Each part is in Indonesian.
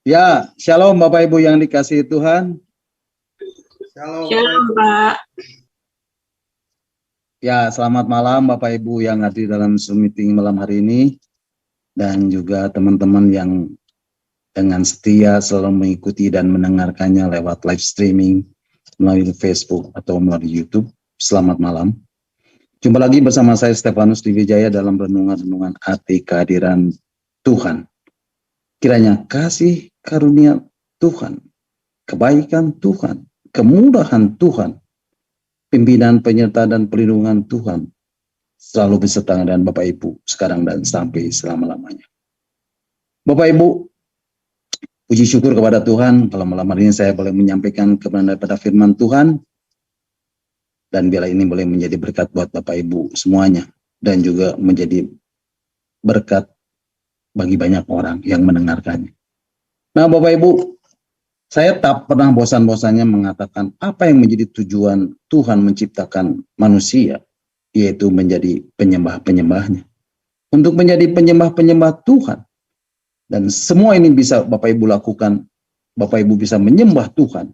Ya, shalom Bapak Ibu yang dikasihi Tuhan. Shalom, Pak. Ya, selamat malam Bapak Ibu yang hadir dalam Zoom meeting malam hari ini. Dan juga teman-teman yang dengan setia selalu mengikuti dan mendengarkannya lewat live streaming melalui Facebook atau melalui YouTube. Selamat malam. Jumpa lagi bersama saya Stefanus Diwijaya dalam renungan-renungan arti kehadiran Tuhan. Kiranya kasih karunia Tuhan, kebaikan Tuhan, kemudahan Tuhan, pimpinan, penyertaan, dan perlindungan Tuhan selalu beserta dengan Bapak Ibu sekarang dan sampai selama-lamanya. Bapak Ibu, puji syukur kepada Tuhan kalau malam hari ini saya boleh menyampaikan kebenaran daripada firman Tuhan, dan biarlah ini boleh menjadi berkat buat Bapak Ibu semuanya, dan juga menjadi berkat bagi banyak orang yang mendengarkannya. Nah Bapak Ibu, saya tak pernah bosan-bosannya mengatakan apa yang menjadi tujuan Tuhan menciptakan manusia, yaitu menjadi penyembah-penyembahnya. Untuk menjadi penyembah-penyembah Tuhan. Dan semua ini bisa Bapak Ibu lakukan, Bapak Ibu bisa menyembah Tuhan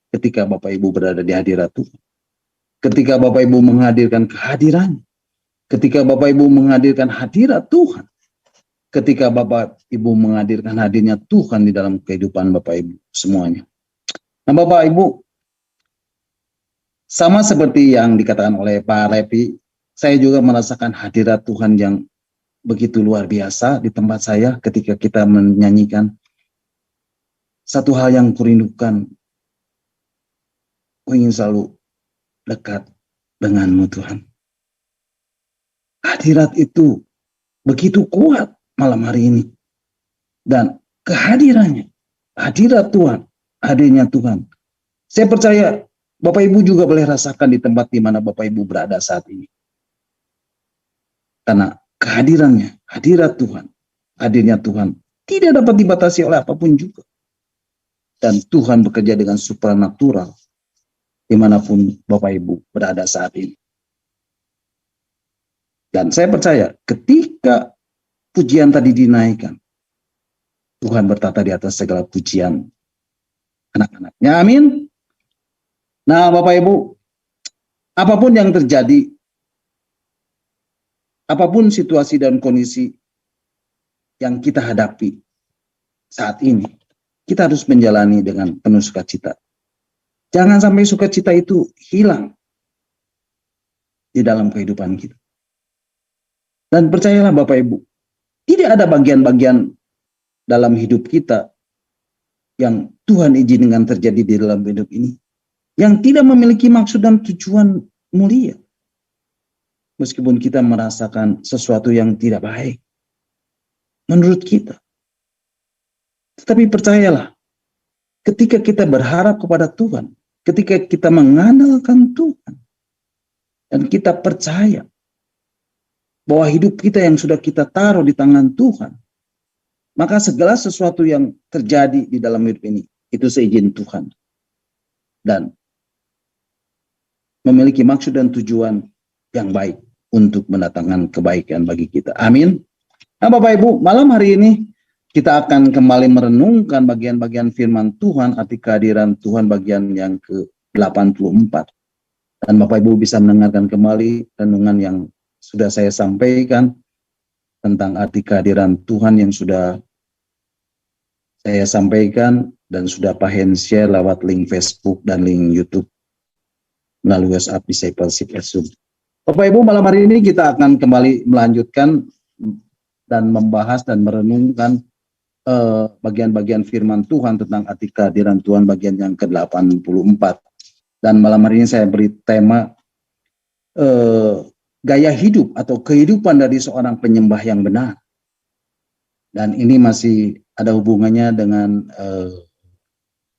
ketika Bapak Ibu berada di hadirat Tuhan. Ketika Bapak Ibu menghadirkan kehadirannya. Ketika Bapak Ibu menghadirkan hadirat Tuhan. Ketika Bapak Ibu menghadirkan hadirnya Tuhan di dalam kehidupan Bapak Ibu semuanya. Nah Bapak Ibu, sama seperti yang dikatakan oleh Pak Repi, saya juga merasakan hadirat Tuhan yang begitu luar biasa di tempat saya ketika kita menyanyikan satu hal yang kurindukan, ku ingin selalu dekat denganmu Tuhan. Hadirat itu begitu kuat malam hari ini. Dan kehadirannya, hadirat Tuhan, hadirnya Tuhan. Saya percaya Bapak Ibu juga boleh rasakan di tempat di mana Bapak Ibu berada saat ini. Karena kehadirannya, hadirat Tuhan, hadirnya Tuhan tidak dapat dibatasi oleh apapun juga. Dan Tuhan bekerja dengan supranatural dimanapun Bapak Ibu berada saat ini. Dan saya percaya ketika pujian tadi dinaikkan, Tuhan bertata di atas segala pujian anak-anaknya. Amin. Nah Bapak Ibu, apapun yang terjadi, apapun situasi dan kondisi yang kita hadapi saat ini, kita harus menjalani dengan penuh sukacita. Jangan sampai sukacita itu hilang di dalam kehidupan kita. Dan percayalah Bapak Ibu, tidak ada bagian-bagian dalam hidup kita yang Tuhan izinkan terjadi di dalam hidup ini yang tidak memiliki maksud dan tujuan mulia. Meskipun kita merasakan sesuatu yang tidak baik menurut kita. Tetapi percayalah, ketika kita berharap kepada Tuhan, ketika kita mengandalkan Tuhan, dan kita percaya bahwa hidup kita yang sudah kita taruh di tangan Tuhan, maka segala sesuatu yang terjadi di dalam hidup ini, itu seizin Tuhan. Dan memiliki maksud dan tujuan yang baik untuk mendatangkan kebaikan bagi kita. Amin. Nah Bapak Ibu, malam hari ini kita akan kembali merenungkan bagian-bagian firman Tuhan, arti kehadiran Tuhan bagian yang ke-84. Dan Bapak Ibu bisa mendengarkan kembali renungan yang sudah saya sampaikan tentang arti kehadiran Tuhan yang sudah saya sampaikan dan sudah Pak Hen share lewat link Facebook dan link YouTube melalui WhatsApp Discipleship Zoom. Bapak Ibu, malam hari ini kita akan kembali melanjutkan dan membahas dan merenungkan bagian-bagian firman Tuhan tentang arti kehadiran Tuhan bagian yang ke-84. Dan malam hari ini saya beri tema gaya hidup atau kehidupan dari seorang penyembah yang benar. Dan ini masih ada hubungannya dengan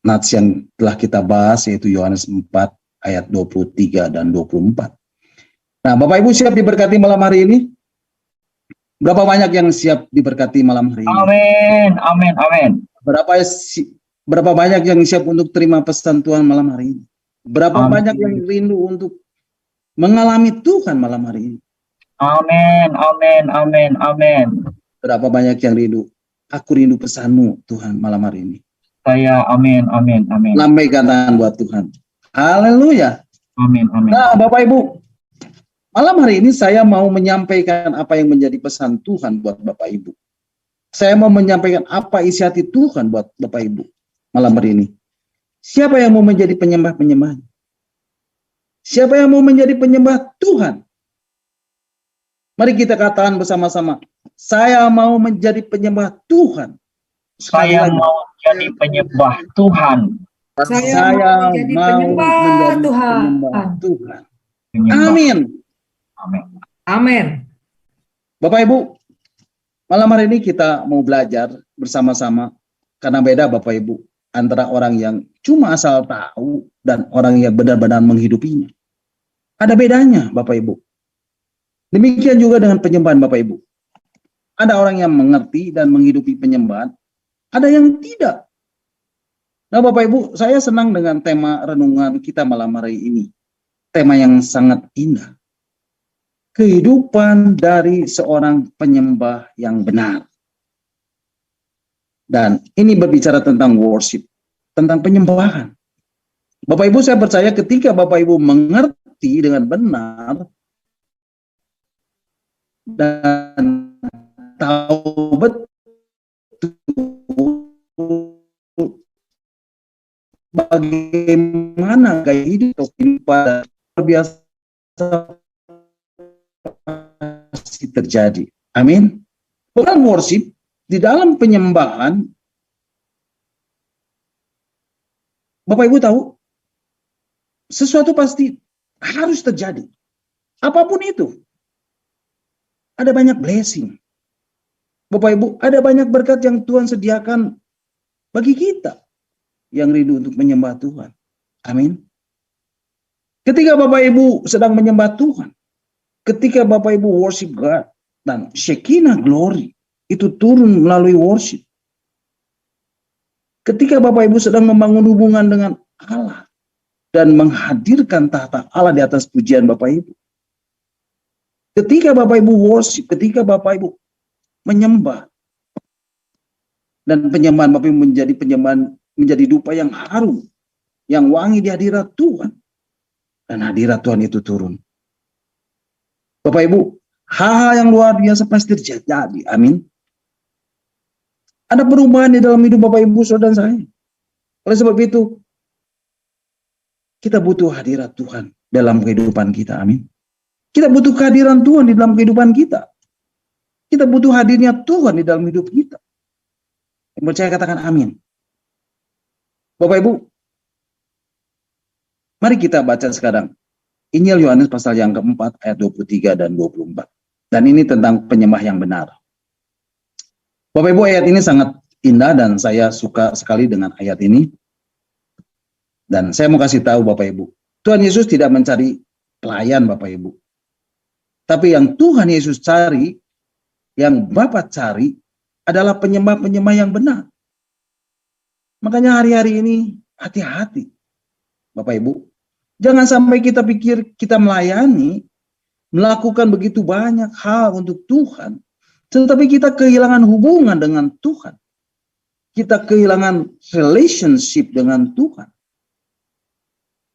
nats yang telah kita bahas, yaitu Yohanes 4 ayat 23 dan 24. Nah Bapak Ibu siap diberkati malam hari ini? Berapa banyak yang siap diberkati malam hari ini? Amin, amin, amin. Berapa banyak yang siap untuk terima pesan Tuhan malam hari ini? Berapa banyak yang rindu untuk mengalami Tuhan malam hari ini? Amin, amin, amin, amin. Berapa banyak yang rindu Aku rindu pesan-Mu Tuhan malam hari ini. Saya amin, amin, amin. Lambaikan tangan buat Tuhan. Haleluya. Amin, amin. Nah, Bapak Ibu, malam hari ini saya mau menyampaikan apa yang menjadi pesan Tuhan buat Bapak Ibu. Saya mau menyampaikan apa isi hati Tuhan buat Bapak Ibu malam hari ini. Siapa yang mau menjadi penyembah-penyembah? Siapa yang mau menjadi penyembah Tuhan? Mari kita katakan bersama-sama. Saya mau menjadi penyembah Tuhan. Sekali Saya lagi. mau jadi penyembah Tuhan. Saya mau menjadi penyembah Tuhan. penyembah Tuhan. Penyembah. Amin. Amin. Amin. Bapak Ibu, malam hari ini kita mau belajar bersama-sama. Karena beda Bapak Ibu antara orang yang cuma asal tahu dan orang yang benar-benar menghidupinya. Ada bedanya Bapak Ibu. Demikian juga dengan penyembahan Bapak Ibu. Ada orang yang mengerti dan menghidupi penyembahan, ada yang tidak. Nah Bapak Ibu, saya senang dengan tema renungan kita malam hari ini. Tema yang sangat indah. Kehidupan dari seorang penyembah yang benar. Dan ini berbicara tentang worship, tentang penyembahan. Bapak Ibu, saya percaya ketika Bapak Ibu mengerti dengan benar dan tahu betul bagaimana gaya hidup pada biasa pasti terjadi. Amin. Bukan worship di dalam penyembahan. Bapak Ibu tahu sesuatu pasti harus terjadi. Apapun itu. Ada banyak blessing. Bapak Ibu, ada banyak berkat yang Tuhan sediakan bagi kita yang rindu untuk menyembah Tuhan. Amin. Ketika Bapak Ibu sedang menyembah Tuhan, ketika Bapak Ibu worship God, dan Shekinah glory itu turun melalui worship. Ketika Bapak Ibu sedang membangun hubungan dengan Allah dan menghadirkan tahta Allah di atas pujian Bapak Ibu. Ketika Bapak Ibu worship, ketika Bapak Ibu menyembah, dan penyembahan Bapak Ibu menjadi penyembahan, menjadi dupa yang harum, yang wangi di hadirat Tuhan, dan hadirat Tuhan itu turun. Bapak Ibu, hal-hal yang luar biasa pasti terjadi. Amin. Ada perubahan di dalam hidup Bapak Ibu, saudara dan saya. Oleh sebab itu, kita butuh hadirat Tuhan dalam kehidupan kita. Amin. Kita butuh kehadiran Tuhan di dalam kehidupan kita. Kita butuh hadirnya Tuhan di dalam hidup kita. Yang percaya katakan amin. Bapak Ibu, mari kita baca sekarang Injil Yohanes pasal yang keempat ayat 23 dan 24. Dan ini tentang penyembah yang benar. Bapak Ibu, ayat ini sangat indah dan saya suka sekali dengan ayat ini. Dan saya mau kasih tahu Bapak Ibu, Tuhan Yesus tidak mencari pelayan Bapak Ibu. Tapi yang Tuhan Yesus cari, yang Bapa cari adalah penyembah-penyembah yang benar. Makanya hari-hari ini hati-hati Bapak Ibu. Jangan sampai kita pikir kita melayani, melakukan begitu banyak hal untuk Tuhan, tetapi kita kehilangan hubungan dengan Tuhan. Kita kehilangan relationship dengan Tuhan.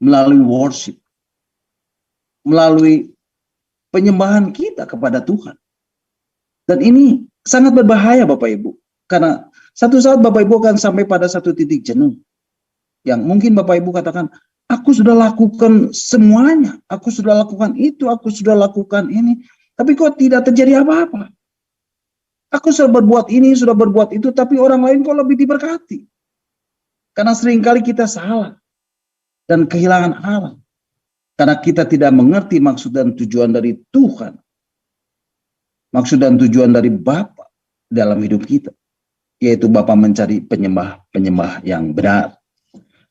Melalui worship. Melalui penyembahan kita kepada Tuhan. Dan ini sangat berbahaya Bapak Ibu. Karena satu saat Bapak Ibu akan sampai pada satu titik jenuh. Yang mungkin Bapak Ibu katakan, aku sudah lakukan semuanya. Aku sudah lakukan itu, aku sudah lakukan ini. Tapi kok tidak terjadi apa-apa. Aku sudah berbuat ini, sudah berbuat itu. Tapi orang lain kok lebih diberkati. Karena seringkali kita salah. Dan kehilangan Allah. Karena kita tidak mengerti maksud dan tujuan dari Tuhan. Maksud dan tujuan dari Bapa dalam hidup kita. Yaitu Bapa mencari penyembah-penyembah yang benar.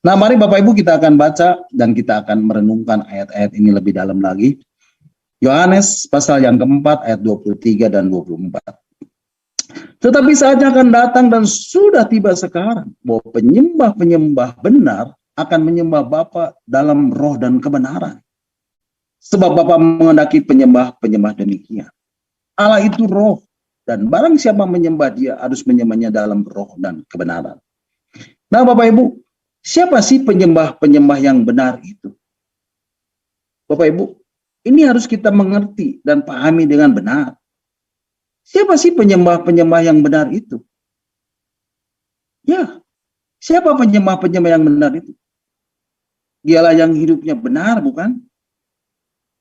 Nah mari Bapak Ibu kita akan baca dan kita akan merenungkan ayat-ayat ini lebih dalam lagi. Yohanes pasal yang keempat ayat 23 dan 24. Tetapi saatnya akan datang dan sudah tiba sekarang bahwa penyembah-penyembah benar akan menyembah Bapa dalam roh dan kebenaran. Sebab Bapa menghendaki penyembah-penyembah demikian. Allah itu roh. Dan barang siapa menyembah dia harus menyembahnya dalam roh dan kebenaran. Nah Bapak Ibu, siapa sih penyembah-penyembah yang benar itu? Bapak Ibu, ini harus kita mengerti dan pahami dengan benar. Siapa sih penyembah-penyembah yang benar itu? Ya, siapa penyembah-penyembah yang benar itu? Dialah yang hidupnya benar, bukan?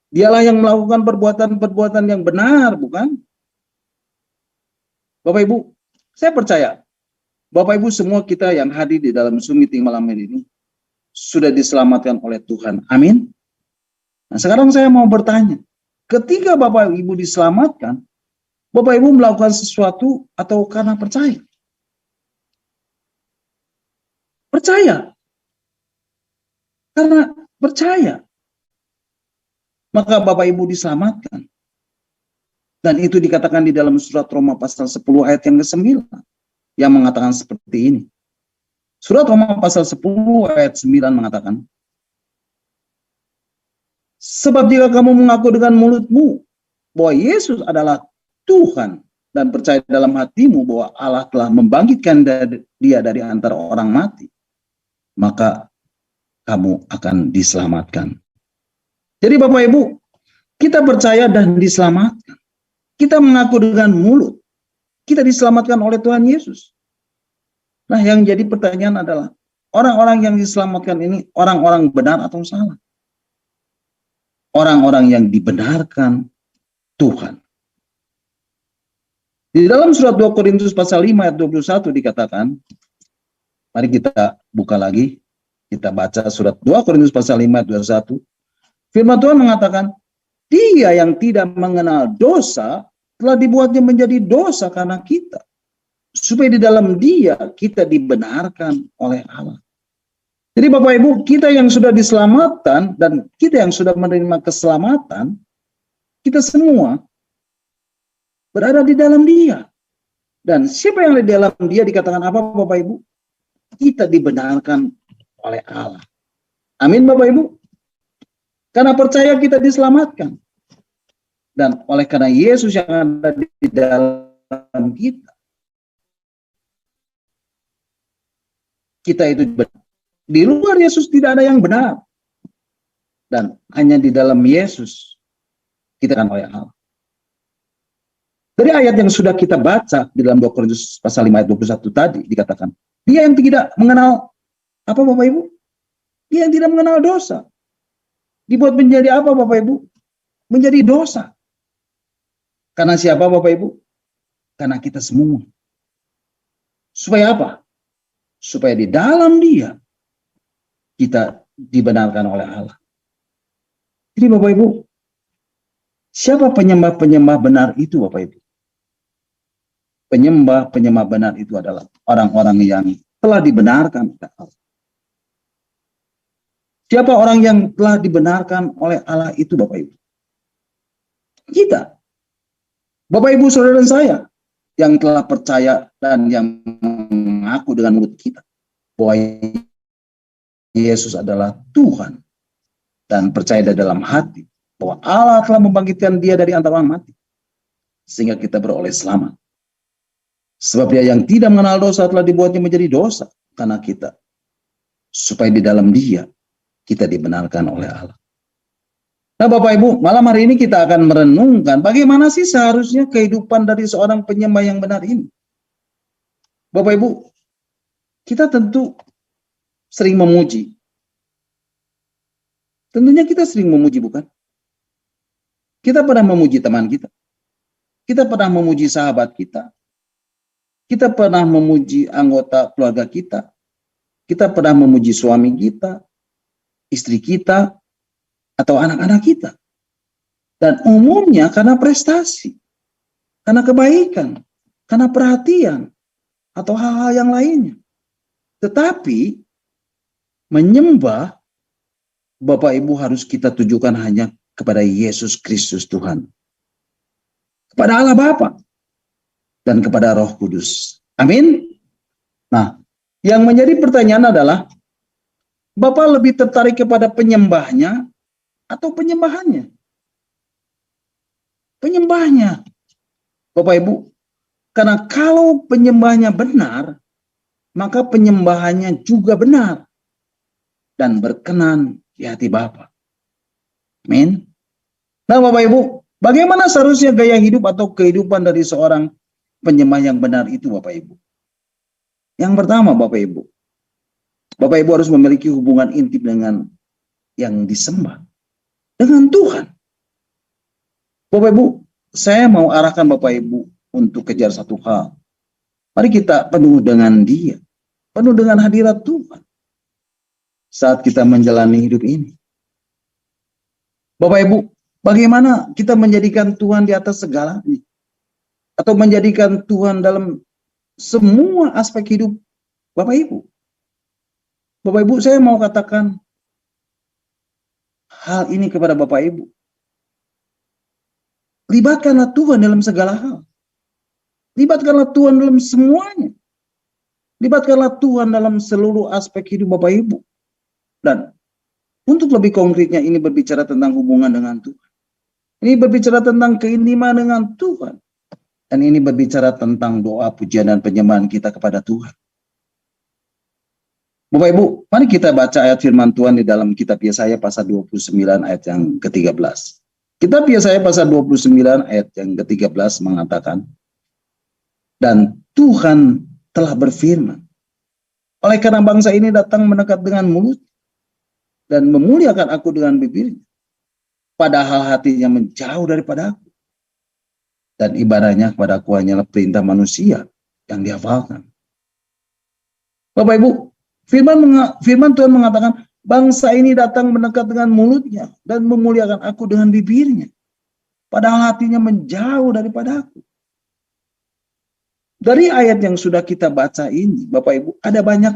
Dialah yang melakukan perbuatan-perbuatan yang benar, bukan? Bapak Ibu, saya percaya Bapak Ibu semua kita yang hadir di dalam Zoom meeting malam ini sudah diselamatkan oleh Tuhan. Amin. Nah, sekarang saya mau bertanya, ketika Bapak Ibu diselamatkan, Bapak Ibu melakukan sesuatu atau karena percaya? Percaya. Karena percaya. Maka Bapak Ibu diselamatkan. Dan itu dikatakan di dalam surat Roma pasal 10 ayat yang ke-9 yang mengatakan seperti ini. Surat Roma pasal 10 ayat 9 mengatakan, sebab jika kamu mengaku dengan mulutmu bahwa Yesus adalah Tuhan dan percaya dalam hatimu bahwa Allah telah membangkitkan dia dari antara orang mati, maka kamu akan diselamatkan. Jadi Bapak Ibu, kita percaya dan diselamatkan. Kita mengaku dengan mulut, kita diselamatkan oleh Tuhan Yesus. Nah, yang jadi pertanyaan adalah, orang-orang yang diselamatkan ini orang-orang benar atau salah? Orang-orang yang dibenarkan Tuhan. Di dalam surat 2 Korintus pasal 5 ayat 21 dikatakan, mari kita buka lagi, kita baca surat 2 Korintus pasal 5 ayat 21. Firman Tuhan mengatakan, dia yang tidak mengenal dosa telah dibuatnya menjadi dosa karena kita, supaya di dalam dia kita dibenarkan oleh Allah. Jadi Bapak Ibu, kita yang sudah diselamatkan dan kita yang sudah menerima keselamatan, kita semua berada di dalam dia. Dan siapa yang ada di dalam dia dikatakan apa Bapak Ibu? Kita dibenarkan oleh Allah. Amin Bapak Ibu. Karena percaya kita diselamatkan. Dan oleh karena Yesus yang ada di dalam kita, kita itu benar. Di luar Yesus tidak ada yang benar. Dan hanya di dalam Yesus kita akan oleh Allah. Dari ayat yang sudah kita baca di dalam 2 Korintus pasal 5 ayat 21 tadi dikatakan, dia yang tidak mengenal apa Bapak Ibu? Dia yang tidak mengenal dosa. Dibuat menjadi apa Bapak Ibu? Menjadi dosa. Karena siapa Bapak Ibu? Karena kita semua. Supaya apa? Supaya di dalam dia kita dibenarkan oleh Allah. Jadi Bapak Ibu, siapa penyembah-penyembah benar itu Bapak Ibu? Penyembah-penyembah benar itu adalah orang-orang yang telah dibenarkan oleh Allah. Siapa orang yang telah dibenarkan oleh Allah itu Bapak Ibu? Kita. Bapak Ibu saudara dan saya yang telah percaya dan yang mengaku dengan mulut kita bahwa Yesus adalah Tuhan dan percaya dalam hati bahwa Allah telah membangkitkan dia dari antara orang mati sehingga kita beroleh selamat. Sebab dia yang tidak mengenal dosa telah dibuatnya menjadi dosa karena kita, supaya di dalam dia kita dibenarkan oleh Allah. Nah Bapak Ibu, malam hari ini kita akan merenungkan bagaimana sih seharusnya kehidupan dari seorang penyembah yang benar ini. Bapak Ibu, kita tentu sering memuji. Tentunya kita sering memuji, bukan? Kita pernah memuji teman kita. Kita pernah memuji sahabat kita. Kita pernah memuji anggota keluarga kita. Kita pernah memuji suami kita, istri kita, atau anak-anak kita. Dan umumnya karena prestasi, karena kebaikan, karena perhatian, atau hal-hal yang lainnya. Tetapi menyembah Bapak Ibu harus kita tujukan hanya kepada Yesus Kristus Tuhan. Kepada Allah Bapa dan kepada Roh Kudus. Amin. Nah, yang menjadi pertanyaan adalah, Bapak lebih tertarik kepada penyembahnya atau penyembahannya? Penyembahnya. Bapak Ibu, Karena kalau penyembahnya benar, maka penyembahannya juga benar dan berkenan di hati Bapa. Amin. Nah, Bapak Ibu, bagaimana seharusnya gaya hidup atau kehidupan dari seorang penyembah yang benar itu, Bapak Ibu? Yang pertama, Bapak Ibu harus memiliki hubungan intim dengan yang disembah, dengan Tuhan. Bapak Ibu, saya mau arahkan Bapak Ibu untuk kejar satu hal. Mari kita penuh dengan Dia, penuh dengan hadirat Tuhan saat kita menjalani hidup ini. Bapak Ibu, bagaimana kita menjadikan Tuhan di atas segalanya? Atau menjadikan Tuhan dalam semua aspek hidup Bapak Ibu? Bapak Ibu, saya mau katakan hal ini kepada Bapak Ibu. Libatkanlah Tuhan dalam segala hal. Libatkanlah Tuhan dalam semuanya. Libatkanlah Tuhan dalam seluruh aspek hidup Bapak Ibu. Dan untuk lebih konkretnya ini berbicara tentang hubungan dengan Tuhan. Ini berbicara tentang keintiman dengan Tuhan. Dan ini berbicara tentang doa, pujian, dan penyembahan kita kepada Tuhan. Bapak Ibu, mari kita baca ayat firman Tuhan di dalam kitab Yesaya pasal 29 ayat yang ke-13. Kitab Yesaya pasal 29 ayat yang ke-13 mengatakan, dan Tuhan telah berfirman, oleh karena bangsa ini datang mendekat dengan mulut dan memuliakan aku dengan bibirnya, padahal hatinya menjauh daripada aku. Dan ibadahnya kepada aku hanyalah perintah manusia yang dihafalkan. Bapak Ibu, firman Tuhan mengatakan, bangsa ini datang mendekat dengan mulutnya dan memuliakan aku dengan bibirnya, padahal hatinya menjauh daripada aku. Dari ayat yang sudah kita baca ini, Bapak Ibu, ada banyak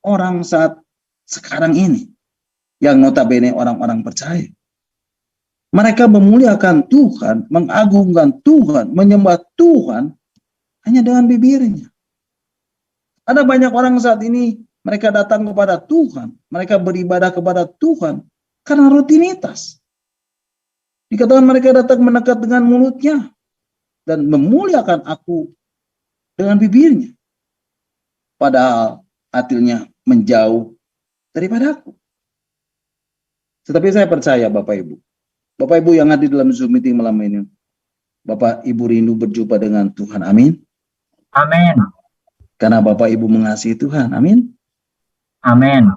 orang saat sekarang ini yang notabene orang-orang percaya. Mereka memuliakan Tuhan, mengagungkan Tuhan, menyembah Tuhan hanya dengan bibirnya. Ada banyak orang saat ini, mereka datang kepada Tuhan, mereka beribadah kepada Tuhan karena rutinitas. Dikatakan mereka datang mendekat dengan mulutnya dan memuliakan aku dengan bibirnya, padahal hatinya menjauh daripada aku. Tetapi saya percaya Bapak Ibu yang hadir dalam Zoom meeting malam ini, Bapak Ibu rindu berjumpa dengan Tuhan, amin. Amin. Karena Bapak Ibu mengasihi Tuhan, amin. Amin.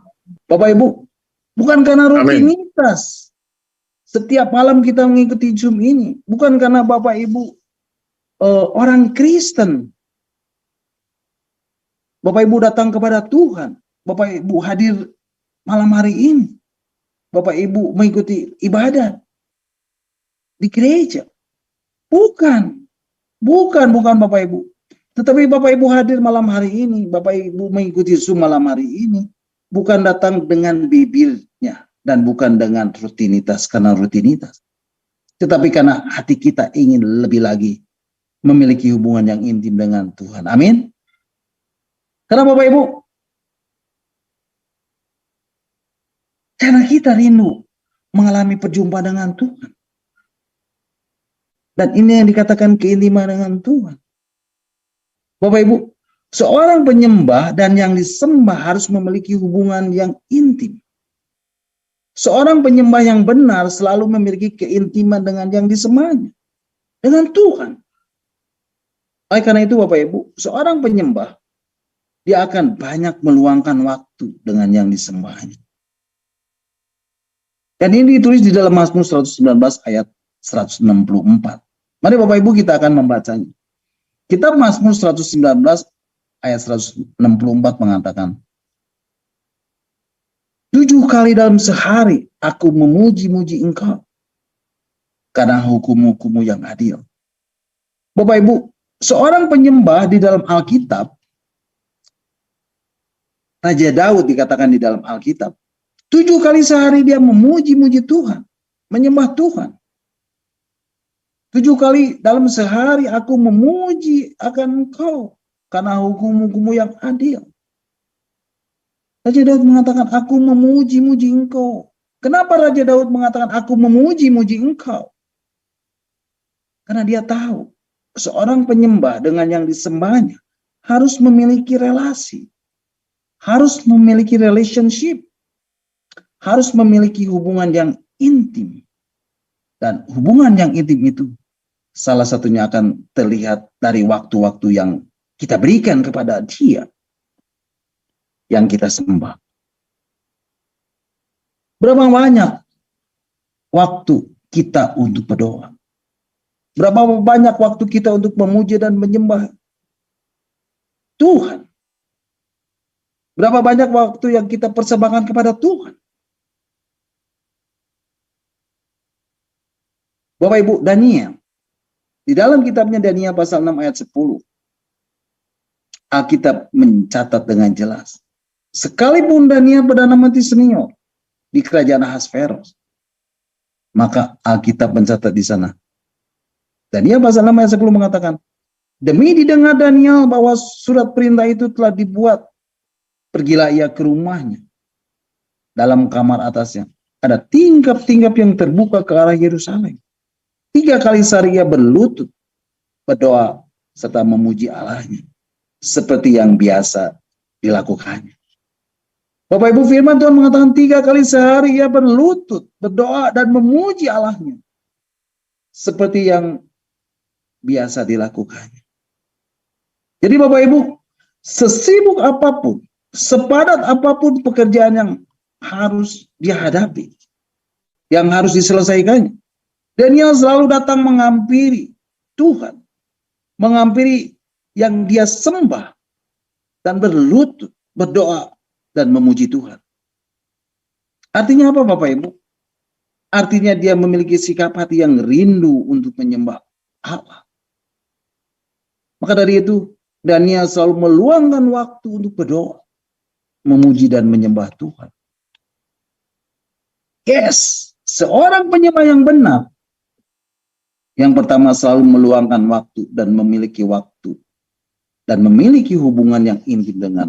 Bapak Ibu, bukan karena rutinitas setiap malam kita mengikuti Zoom ini, bukan karena Bapak Ibu orang Kristen. Bapak Ibu datang kepada Tuhan, Bapak Ibu hadir malam hari ini, Bapak Ibu mengikuti ibadah di gereja. Bukan Bapak Ibu. Tetapi Bapak Ibu hadir malam hari ini, Bapak Ibu mengikuti Zoom malam hari ini, bukan datang dengan bibirnya dan bukan dengan rutinitas karena rutinitas. Tetapi karena hati kita ingin lebih lagi memiliki hubungan yang intim dengan Tuhan. Amin. Karena Bapak Ibu, karena kita rindu mengalami perjumpaan dengan Tuhan. Dan ini yang dikatakan keintiman dengan Tuhan. Bapak Ibu, seorang penyembah dan yang disembah harus memiliki hubungan yang intim. Seorang penyembah yang benar selalu memiliki keintiman dengan yang disembahnya, dengan Tuhan. Oleh karena itu Bapak Ibu, seorang penyembah, dia akan banyak meluangkan waktu dengan yang disembahnya. Dan ini ditulis di dalam Mazmur 119 ayat 164. Mari Bapak Ibu kita akan membacanya. Kitab Mazmur 119 ayat 164 mengatakan, 7 kali dalam sehari aku memuji-muji Engkau karena hukum-hukum-Mu yang adil. Bapak Ibu, seorang penyembah di dalam Alkitab, Raja Daud dikatakan di dalam Alkitab, 7 kali sehari dia memuji-muji Tuhan, menyembah Tuhan. 7 kali dalam sehari aku memuji akan Engkau karena hukum-hukum-Mu yang adil. Raja Daud mengatakan, aku memuji-muji Engkau. Kenapa Raja Daud mengatakan, aku memuji-muji Engkau? Karena dia tahu seorang penyembah dengan yang disembahnya harus memiliki relasi, harus memiliki relationship, harus memiliki hubungan yang intim. Dan hubungan yang intim itu salah satunya akan terlihat dari waktu-waktu yang kita berikan kepada Dia yang kita sembah. Berapa banyak waktu kita untuk berdoa? Berapa banyak waktu kita untuk memuji dan menyembah Tuhan? Berapa banyak waktu yang kita persembahkan kepada Tuhan? Bapak Ibu, Daniel, di dalam kitabnya Daniel pasal 6 ayat 10, Alkitab mencatat dengan jelas, sekalipun Daniel Perdana Menteri senior di kerajaan Ahasveros, maka Alkitab mencatat di sana, Daniel pasal 6 ayat 10 mengatakan, demi didengar Daniel bahwa surat perintah itu telah dibuat, pergilah ia ke rumahnya. Dalam kamar atasnya ada tingkap-tingkap yang terbuka ke arah Yerusalem. 3 kali sehari ia berlutut, berdoa, serta memuji Allahnya, seperti yang biasa dilakukannya. Bapak Ibu, firman Tuhan mengatakan 3 kali sehari ia berlutut, berdoa, dan memuji Allahnya, seperti yang biasa dilakukannya. Jadi Bapak Ibu, sesibuk apapun, sepadat apapun pekerjaan yang harus dihadapi, yang harus diselesaikannya, Daniel selalu datang menghampiri Tuhan, menghampiri yang dia sembah, dan berlutut, berdoa, dan memuji Tuhan. Artinya apa Bapak Ibu? Artinya dia memiliki sikap hati yang rindu untuk menyembah Allah. Maka dari itu, Daniel selalu meluangkan waktu untuk berdoa, memuji dan menyembah Tuhan. Yes, seorang penyembah yang benar, yang pertama selalu meluangkan waktu dan memiliki waktu dan memiliki hubungan yang intim dengan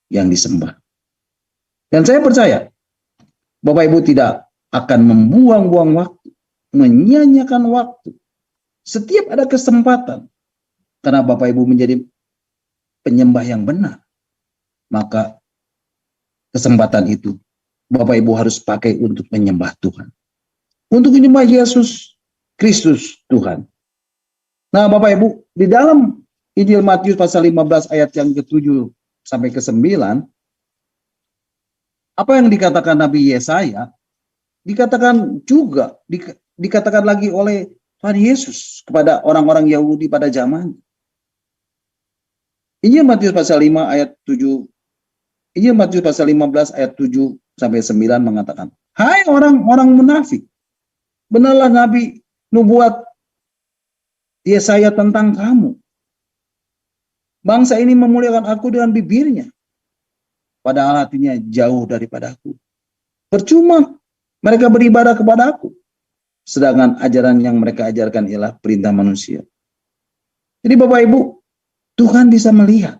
yang disembah. Dan saya percaya Bapak Ibu tidak akan membuang-buang waktu, menyia-nyiakan waktu setiap ada kesempatan, karena Bapak Ibu menjadi penyembah yang benar. Maka kesempatan itu Bapak Ibu harus pakai untuk menyembah Tuhan, untuk menyembah Yesus Kristus Tuhan. Nah Bapak Ibu, di dalam Injil Matius pasal 15 ayat yang ke-7 sampai ke-9, apa yang dikatakan Nabi Yesaya, dikatakan juga, dikatakan lagi oleh Tuhan Yesus kepada orang-orang Yahudi pada zaman. Injil Matius pasal 5 ayat 7, Injil Matius pasal 15 ayat 7 sampai 9 mengatakan, hai orang-orang munafik, benarlah Nabi nubuat Yesaya tentang kamu. Bangsa ini memuliakan aku dengan bibirnya, padahal hatinya jauh daripada aku. Percuma mereka beribadah kepada aku, sedangkan ajaran yang mereka ajarkan ialah perintah manusia. Jadi Bapak Ibu, Tuhan bisa melihat,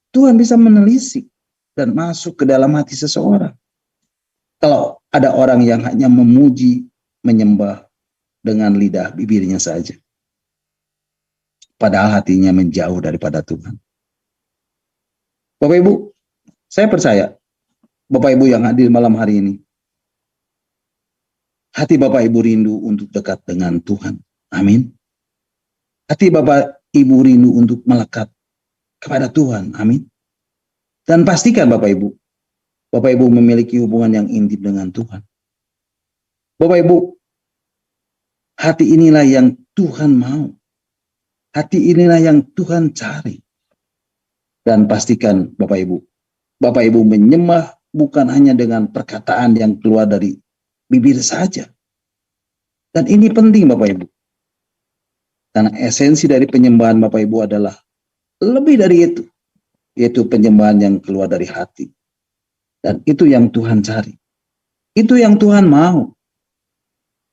Tuhan bisa menelisik dan masuk ke dalam hati seseorang. Kalau ada orang yang hanya memuji, menyembah dengan lidah bibirnya saja, padahal hatinya menjauh daripada Tuhan. Bapak Ibu, saya percaya Bapak Ibu yang hadir malam hari ini, hati Bapak Ibu rindu untuk dekat dengan Tuhan. Amin. Hati Bapak Ibu rindu untuk melekat kepada Tuhan. Amin. Dan pastikan Bapak Ibu memiliki hubungan yang intim dengan Tuhan. Bapak Ibu, hati inilah yang Tuhan mau. Hati inilah yang Tuhan cari. Dan pastikan Bapak Ibu menyembah bukan hanya dengan perkataan yang keluar dari bibir saja. Dan ini penting Bapak Ibu. Karena esensi dari penyembahan Bapak Ibu adalah lebih dari itu. Yaitu penyembahan yang keluar dari hati. Dan itu yang Tuhan cari. Itu yang Tuhan mau.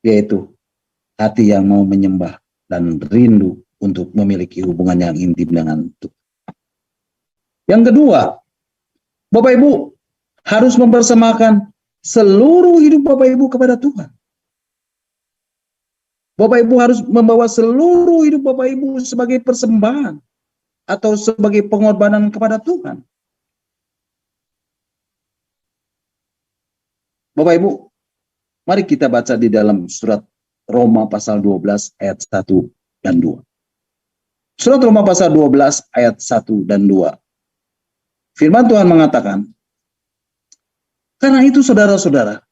Yaitu hati yang mau menyembah dan rindu untuk memiliki hubungan yang intim dengan Tuhan. Yang kedua, Bapak Ibu harus mempersembahkan seluruh hidup Bapak Ibu kepada Tuhan. Bapak Ibu harus membawa seluruh hidup Bapak Ibu sebagai persembahan atau sebagai pengorbanan kepada Tuhan. Bapak Ibu, mari kita baca di dalam surat Roma pasal 12 ayat 1 dan 2. Surat Roma pasal 12 ayat 1 dan 2. Firman Tuhan mengatakan, karena itu saudara-saudara,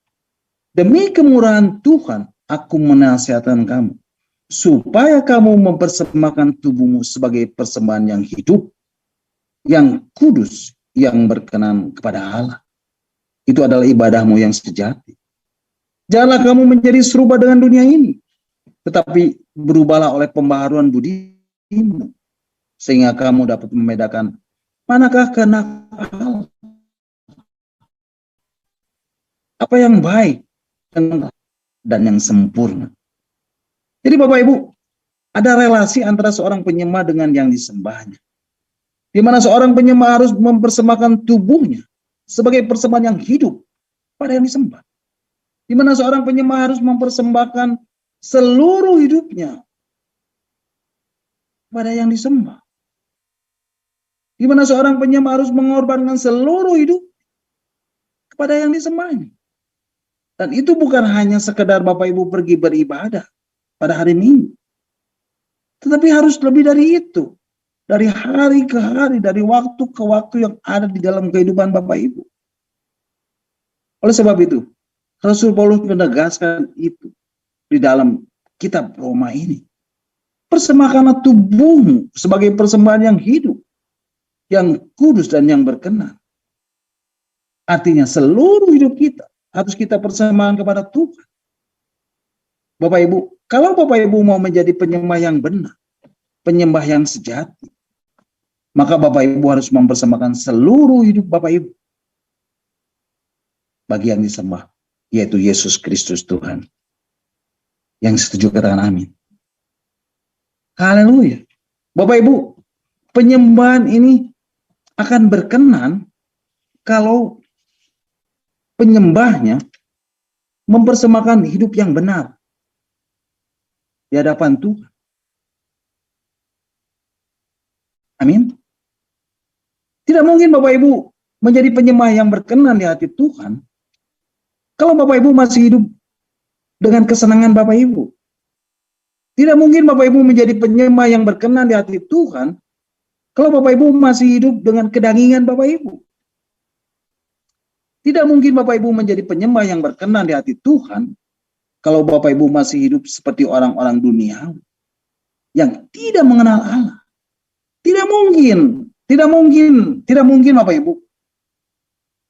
demi kemurahan Tuhan, aku menasihatkan kamu, supaya kamu mempersembahkan tubuhmu sebagai persembahan yang hidup, yang kudus, yang berkenan kepada Allah. Itu adalah ibadahmu yang sejati. Janganlah kamu menjadi serupa dengan dunia ini, tetapi berubahlah oleh pembaharuan budimu, sehingga kamu dapat membedakan manakah kehendak Allah, apa yang baik dan yang sempurna. Jadi Bapak Ibu, ada relasi antara seorang penyembah dengan yang disembahnya, di mana seorang penyembah harus mempersembahkan tubuhnya sebagai persembahan yang hidup pada yang disembah, di mana seorang penyembah harus mempersembahkan seluruh hidupnya pada yang disembah, di mana seorang penyembah harus mengorbankan seluruh hidup kepada yang disembahnya. Dan itu bukan hanya sekedar Bapak Ibu pergi beribadah pada hari Minggu, tetapi harus lebih dari itu, dari hari ke hari, dari waktu ke waktu yang ada di dalam kehidupan Bapak Ibu. Oleh sebab itu, Rasul Paulus menegaskan itu di dalam kitab Roma ini. Persembahkanlah tubuhmu sebagai persembahan yang hidup, yang kudus dan yang berkenan. Artinya seluruh hidup kita harus kita persembahkan kepada Tuhan. Bapak Ibu, kalau Bapak Ibu mau menjadi penyembah yang benar, penyembah yang sejati, maka Bapak Ibu harus mempersembahkan seluruh hidup Bapak Ibu bagi yang disembah, yaitu Yesus Kristus Tuhan. Yang setuju katakan amin. Haleluya. Bapak Ibu, penyembahan ini akan berkenan kalau penyembahnya mempersembahkan hidup yang benar di hadapan Tuhan. Amin. Tidak mungkin Bapak Ibu menjadi penyembah yang berkenan di hati Tuhan kalau Bapak Ibu masih hidup dengan kesenangan Bapak Ibu. Tidak mungkin Bapak Ibu menjadi penyembah yang berkenan di hati Tuhan kalau Bapak Ibu masih hidup dengan kedangingan Bapak Ibu. Tidak mungkin Bapak Ibu menjadi penyembah yang berkenan di hati Tuhan kalau Bapak Ibu masih hidup seperti orang-orang dunia yang tidak mengenal Allah. Tidak mungkin Bapak Ibu.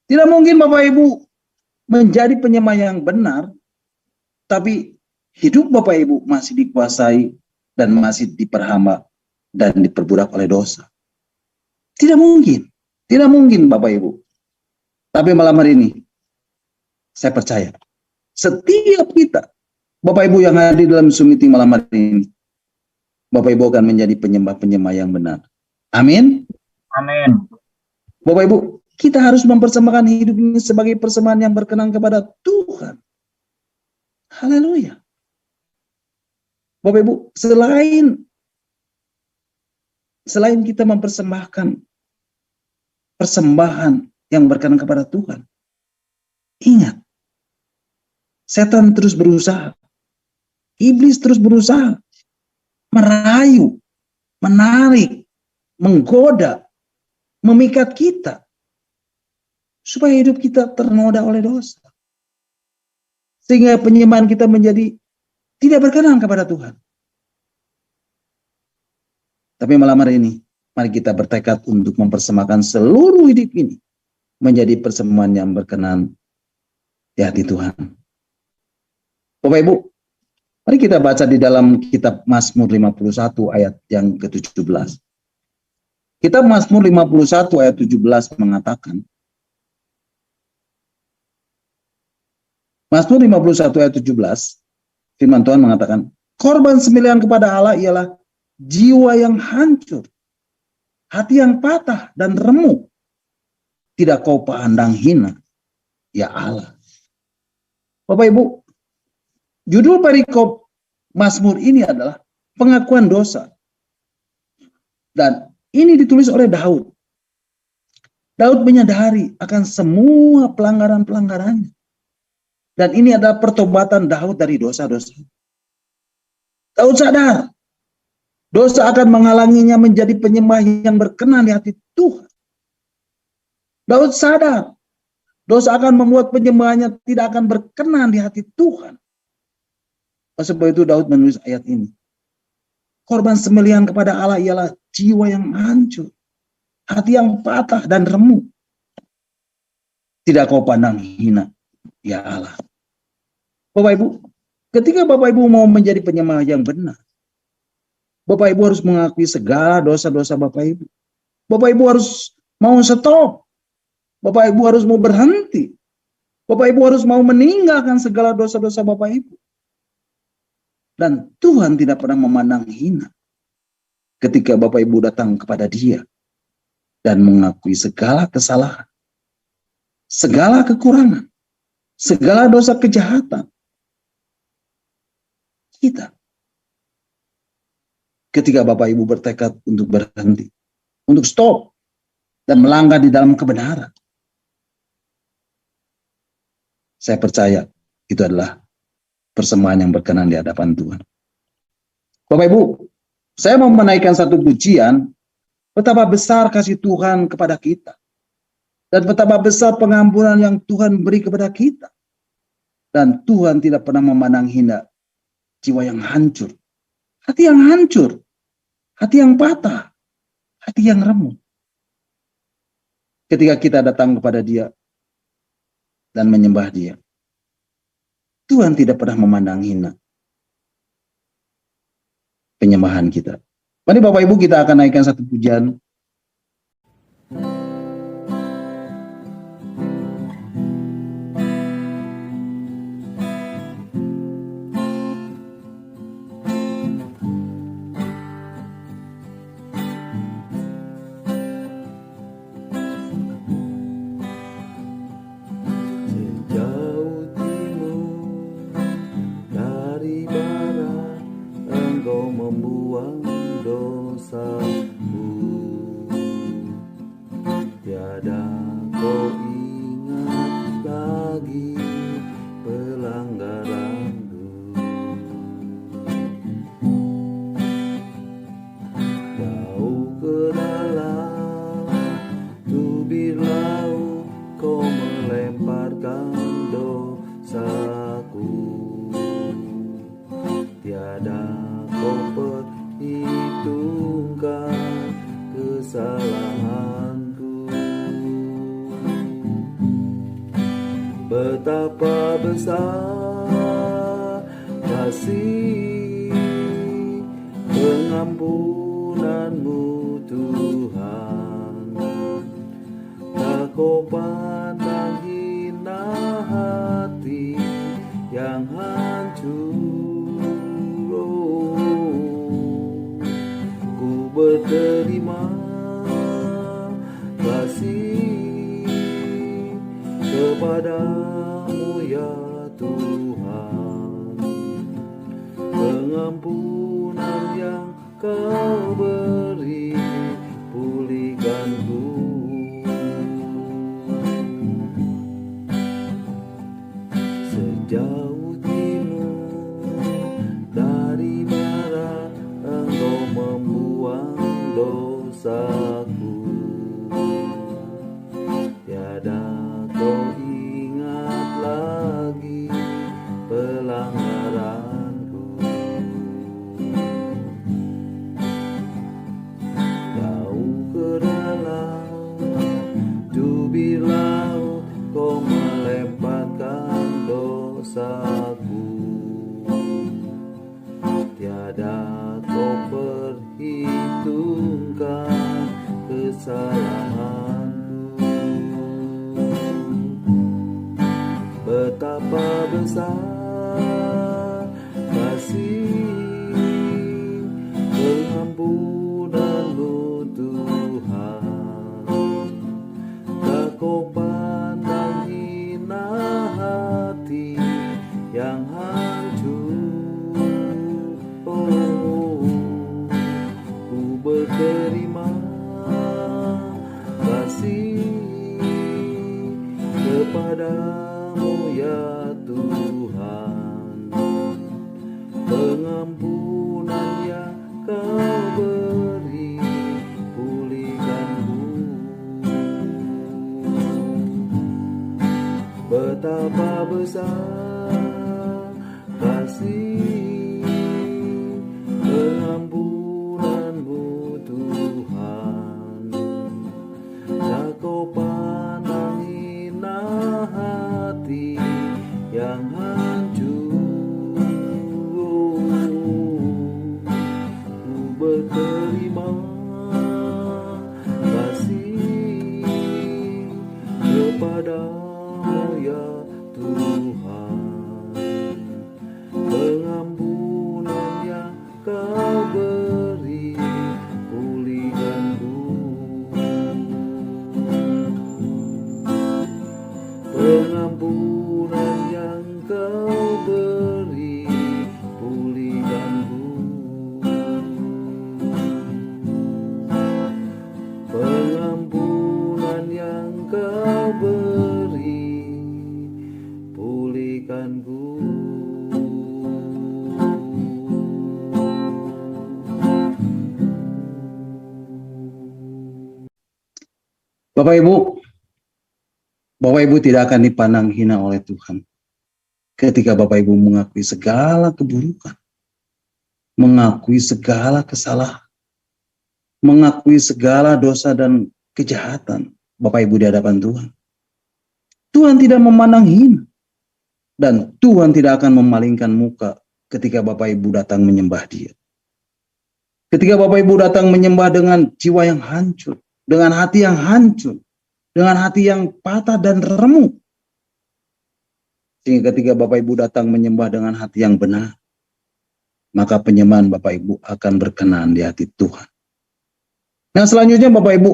Tidak mungkin Bapak Ibu menjadi penyembah yang benar, tapi hidup Bapak Ibu masih dikuasai dan masih diperhamba dan diperbudak oleh dosa. Tidak mungkin Bapak Ibu. Tapi malam hari ini, saya percaya, setiap kita, Bapak Ibu yang hadir dalam Zoom meeting malam hari ini, Bapak Ibu akan menjadi penyembah-penyembah yang benar. Amin. Amin. Bapak Ibu, kita harus mempersembahkan hidup ini sebagai persembahan yang berkenan kepada Tuhan. Haleluya. Bapak Ibu, selain kita mempersembahkan persembahan yang berkenan kepada Tuhan, ingat, setan terus berusaha, iblis terus berusaha merayu, menarik, menggoda, memikat kita supaya hidup kita ternoda oleh dosa, sehingga penyembahan kita menjadi tidak berkenan kepada Tuhan. Tapi malam hari ini, mari kita bertekad untuk mempersembahkan seluruh hidup ini menjadi persembahan yang berkenan di hati Tuhan. Bapak Ibu, mari kita baca di dalam kitab Mazmur 51 ayat yang ke-17. Kitab Mazmur 51 ayat 17 mengatakan, Mazmur 51 ayat 17, firman Tuhan mengatakan, korban sembahyang kepada Allah ialah jiwa yang hancur, hati yang patah dan remuk. Tidak kau pandang hina, ya Allah. Bapak Ibu, judul perikop Mazmur ini adalah pengakuan dosa. Dan ini ditulis oleh Daud. Daud menyadari akan semua pelanggaran-pelanggarannya. Dan ini adalah pertobatan Daud dari dosa-dosa. Daud sadar dosa akan menghalanginya menjadi penyembah yang berkenan di hati Tuhan. Daud sadar dosa akan membuat penyembahannya tidak akan berkenan di hati Tuhan. Oleh sebab itu Daud menulis ayat ini. Korban sembelihan kepada Allah ialah jiwa yang hancur, hati yang patah dan remuk. Tidak kau pandang hina, ya Allah. Bapak Ibu, ketika Bapak Ibu mau menjadi penyembah yang benar, Bapak Ibu harus mengakui segala dosa-dosa Bapak Ibu. Bapak Ibu harus mau stop. Bapak Ibu harus mau berhenti. Bapak Ibu harus mau meninggalkan segala dosa-dosa Bapak Ibu. Dan Tuhan tidak pernah memandang hina ketika Bapak Ibu datang kepada Dia dan mengakui segala kesalahan, segala kekurangan, segala dosa kejahatan kita. Ketika Bapak Ibu bertekad untuk berhenti, untuk stop dan melangkah di dalam kebenaran, saya percaya itu adalah persembahan yang berkenan di hadapan Tuhan. Bapak Ibu, saya mau menaikkan satu pujian, betapa besar kasih Tuhan kepada kita. Dan betapa besar pengampunan yang Tuhan beri kepada kita. Dan Tuhan tidak pernah memandang hina jiwa yang hancur. Hati yang hancur. Hati yang patah. Hati yang remuk. Ketika kita datang kepada Dia dan menyembah Dia, Tuhan tidak pernah memandang hina penyembahan kita. Mari Bapak Ibu kita akan naikkan satu pujian. Betapa besar kasih pengampunanmu Tuhan, tak kau pandang hina hati yang hancur. Ku berterima kasih kepadamu ya Tuhan, pengampunan yang kau beri pulihkanku. Sejauh timur dari barat Engkau membuang dosaku, tiada kau ingat lagi pelanggaranku. Jauh ke dalam tubir laut kau melemparkan dosaku, tiada kau perhitungkan kesalahanku. Betapa besar kasih pengampunanmu Tuhan, tak kau pandang hina hati yang hancur. kepadamu ya Tuhan, pengampunan yang Kau beri, pulihkanku. Betapa besar kasih pengampunanmu Tuhan, tak Kau pandang hina hati yang hancur. Ku berterima kasih kepadamu ya Tuhan, pengampunan yang Kau beri, pulihkanku. Pengampunan yang Kau beri, pulihkanku. Pengampunan yang Kau beri, pulihkanku. Bapak Ibu tidak akan dipandang hina oleh Tuhan ketika Bapak Ibu mengakui segala keburukan, mengakui segala kesalahan, mengakui segala dosa dan kejahatan Bapak Ibu di hadapan Tuhan. Tuhan tidak memandang hina, dan Tuhan tidak akan memalingkan muka ketika Bapak Ibu datang menyembah Dia. Ketika Bapak Ibu datang menyembah dengan jiwa yang hancur, dengan hati yang hancur, dengan hati yang patah dan remuk. Sehingga ketika Bapak Ibu datang menyembah dengan hati yang benar, maka penyembahan Bapak Ibu akan berkenan di hati Tuhan. Nah, selanjutnya Bapak Ibu,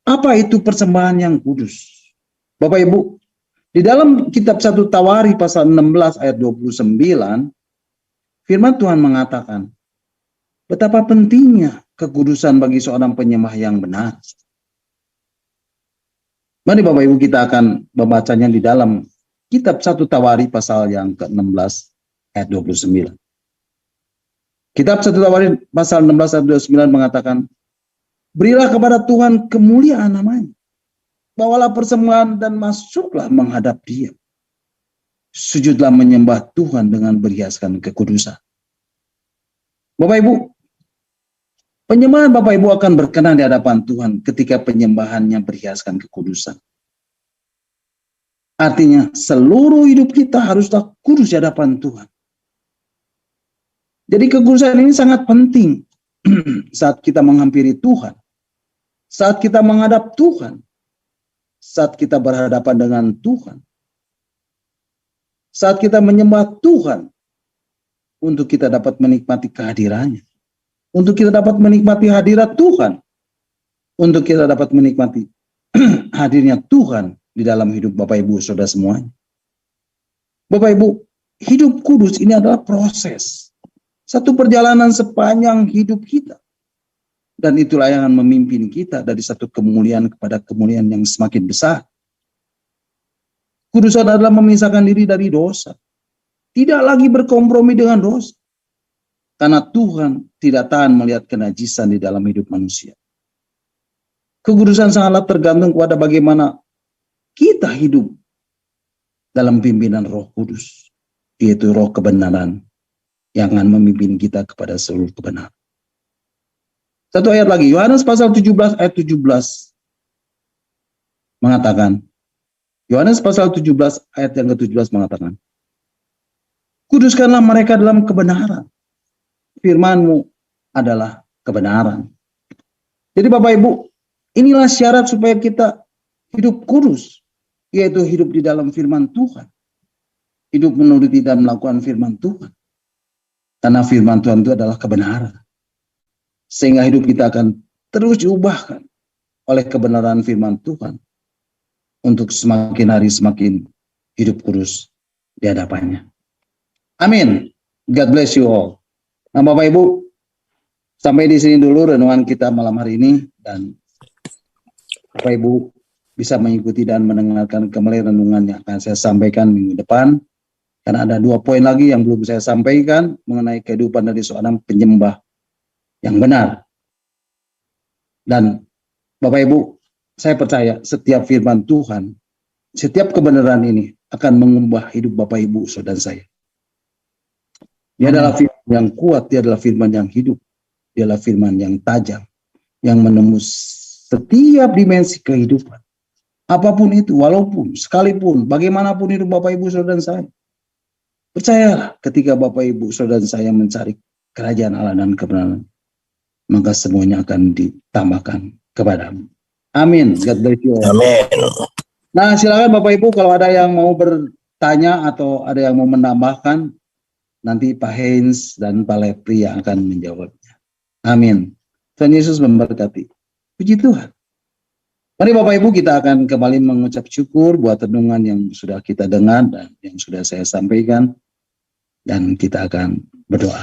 apa itu persembahan yang kudus? Bapak Ibu, di dalam kitab 1 Tawari pasal 16 ayat 29, firman Tuhan mengatakan, betapa pentingnya kekudusan bagi seorang penyembah yang benar. Mari Bapak Ibu kita akan membacanya di dalam kitab 1 Tawari pasal yang ke-16 ayat 29. Kitab 1 Tawari pasal 16 ayat 29 mengatakan, berilah kepada Tuhan kemuliaan namanya, bawalah persembahan dan masuklah menghadap Dia. Sujudlah menyembah Tuhan dengan berhiaskan kekudusan. Bapak Ibu, penyembahan Bapak Ibu akan berkenan di hadapan Tuhan ketika penyembahannya berhiaskan kekudusan. Artinya seluruh hidup kita haruslah kudus di hadapan Tuhan. Jadi kekudusan ini sangat penting saat kita menghampiri Tuhan, saat kita menghadap Tuhan, saat kita berhadapan dengan Tuhan, saat kita menyembah Tuhan, untuk kita dapat menikmati kehadirannya. Untuk kita dapat menikmati hadirat Tuhan. Untuk kita dapat menikmati hadirnya Tuhan di dalam hidup Bapak Ibu Saudara semuanya. Bapak Ibu, hidup kudus ini adalah proses. Satu perjalanan sepanjang hidup kita. Dan itulah yang akan memimpin kita dari satu kemuliaan kepada kemuliaan yang semakin besar. Kudusan adalah memisahkan diri dari dosa. Tidak lagi berkompromi dengan dosa. Karena Tuhan tidak tahan melihat kenajisan di dalam hidup manusia. Kekudusan sangatlah tergantung kepada bagaimana kita hidup dalam pimpinan Roh Kudus, yaitu Roh kebenaran yang akan memimpin kita kepada seluruh kebenaran. Satu ayat lagi, Yohanes pasal 17 ayat 17 mengatakan, Yohanes pasal 17 ayat yang ke-17 mengatakan, kuduskanlah mereka dalam kebenaran. Firman-Mu adalah kebenaran. Jadi Bapak Ibu, inilah syarat supaya kita hidup kudus, yaitu hidup di dalam firman Tuhan. Hidup menuruti dan melakukan firman Tuhan. Karena firman Tuhan itu adalah kebenaran. Sehingga hidup kita akan terus diubahkan oleh kebenaran firman Tuhan. Untuk semakin hari semakin hidup kudus di hadapannya. Amin. God bless you all. Nah Bapak Ibu, sampai di sini dulu renungan kita malam hari ini. Dan Bapak Ibu bisa mengikuti dan mendengarkan kembali renungan yang akan saya sampaikan minggu depan. Karena ada 2 poin lagi yang belum saya sampaikan mengenai kehidupan dari seorang penyembah yang benar. Dan Bapak Ibu, saya percaya setiap firman Tuhan, setiap kebenaran ini akan mengubah hidup Bapak Ibu, saudara saya. Dia adalah firman yang kuat, dia adalah firman yang hidup, dia adalah firman yang tajam, yang menembus setiap dimensi kehidupan. Apapun itu, walaupun, sekalipun, bagaimanapun hidup Bapak Ibu, saudara saya. Percayalah ketika Bapak Ibu, saudara saya mencari kerajaan Allah dan kebenaran, maka semuanya akan ditambahkan kepadamu. Amin. God bless you. Amin. Nah, silakan Bapak Ibu kalau ada yang mau bertanya atau ada yang mau menambahkan, nanti Pak Heinz dan Pak Lepri yang akan menjawabnya. Amin. Tuhan Yesus memberkati. Puji Tuhan. Mari Bapak Ibu kita akan kembali mengucap syukur buat renungan yang sudah kita dengar dan yang sudah saya sampaikan. Dan kita akan berdoa.